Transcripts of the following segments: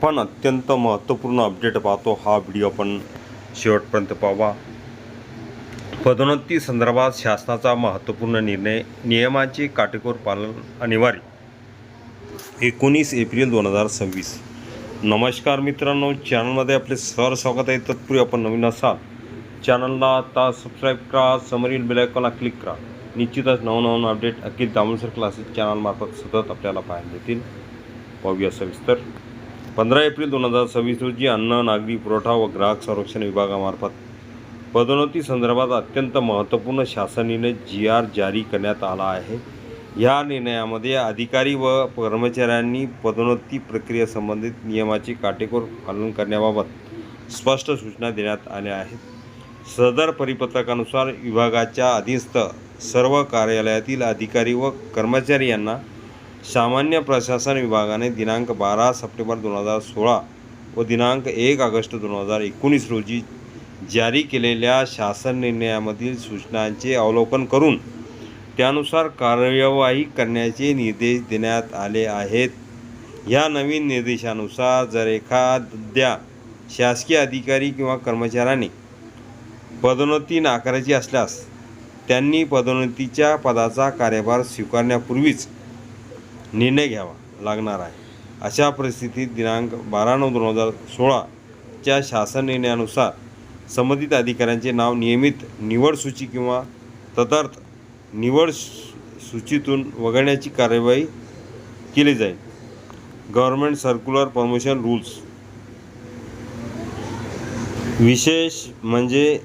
आपण अत्यंत महत्त्वपूर्ण अपडेट पाहतो. हा व्हिडिओ आपण शेवटपर्यंत पाहावा. पदोन्नती संदर्भात शासनाचा महत्त्वपूर्ण निर्णय, नियमांचे काटेकोर पालन अनिवार्य. 19 एप्रिल 2026. नमस्कार मित्रांनो, चॅनलमध्ये आपले सर स्वागत आहे. तत्पूर्वी आपण नवीन असाल चॅनलला आता सबस्क्राईब करा, समोरील बेल आयकॉनला क्लिक करा. निश्चितच नवनवीन अपडेट अखिल तामोलकर क्लासेस चॅनलमार्फत सतत आपल्याला पाहायला मिळतील. पाहूया सविस्तर. 15 एप्रिल 2026 रोजी अन्न, नागरी पुरवठा व ग्राहक संरक्षण विभागामार्फत पदोन्नती संदर्भात अत्यंत महत्त्वपूर्ण शासन निर्णय GR जारी करण्यात आला आहे. या निर्णयामध्ये अधिकारी व कर्मचाऱ्यांनी पदोन्नती प्रक्रियेसंबंधित नियमाचे काटेकोर पालन करण्याबाबत स्पष्ट सूचना देण्यात आल्या आहेत. सदर परिपत्रकानुसार विभागाच्या अधीनस्थ सर्व कार्यालयातील अधिकारी व कर्मचारी यांना सामान्य प्रशासन विभागाने दिनांक 12 सप्टेंबर 2016 व दिनांक 1 ऑगस्ट 2019 रोजी जारी केलेल्या शासन निर्णयामधील सूचनांचे अवलोकन करून त्यानुसार कार्यवाही करण्याचे निर्देश देण्यात आले आहेत. या नवीन निर्देशानुसार जर एखाद्या शासकीय अधिकारी किंवा कर्मचाऱ्याने पदोन्नती नाकारायची असल्यास त्यांनी पदोन्नतीच्या पदाचा कार्यभार स्वीकारण्यापूर्वीच निर्णय घ्यावा लागणार आहे. अशा परिस्थितीत दिनांक 12/9/2016 च्या शासन निर्णयानुसार संबंधित अधिकाऱ्यांचे नाव नियमित निवड सूची किंवा तदर्थ निवड सूचीतून वगळण्याची कार्यवाही केली जाईल. Government circular promotion rules. विशेष म्हणजे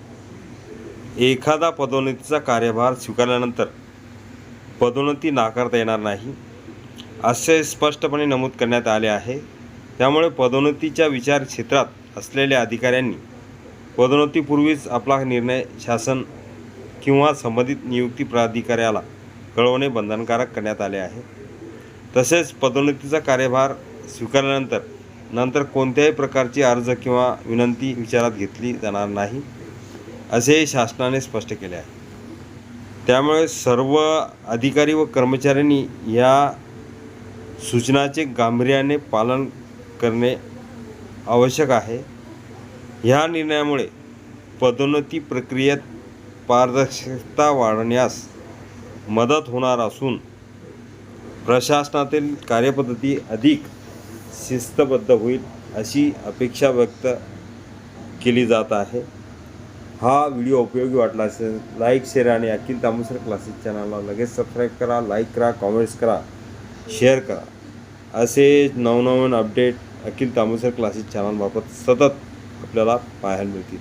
एखादा पदोन्नतीचा कार्यभार स्वीकारल्यानंतर पदोन्नती नाकारता येणार नाही असे स्पष्टपणे नमूद करण्यात आले आहे. त्यामुळे पदोन्नतीच्या विचार क्षेत्रात असलेल्या अधिकाऱ्यांनी पदोन्नतीपूर्वीच आपला निर्णय शासन किंवा संबंधित नियुक्ती प्राधिकाऱ्याला कळवणे बंधनकारक करण्यात आले आहे. तसेच पदोन्नतीचा कार्यभार स्वीकारल्यानंतर कोणत्याही प्रकारची अर्ज किंवा विनंती विचारात घेतली जाणार नाही असे शासनाने स्पष्ट केले आहे. त्यामुळे सर्व अधिकारी व कर्मचाऱ्यांनी या सूचनाचे गांभीर्याने पालन करणे आवश्यक आहे. ह्या निर्णयामुळे पदोन्नती प्रक्रियेत पारदर्शकता वाढण्यास मदत होणार असून प्रशासनातील कार्यपद्धती अधिक शिस्तबद्ध होईल अशी अपेक्षा व्यक्त केली जात आहे. हा व्हिडिओ उपयोगी वाटला असेल लाईक, शेअर आणि अखिल तामोलकर क्लासेस चॅनलला लगेच सबस्क्राईब करा, लाईक करा, कॉमेंट्स करा, शेअर करा. असे नवनवीन अपडेट अखिल तामोलकर क्लासेस चॅनलमार्फत सतत आपल्याला पाहायला मिळतील.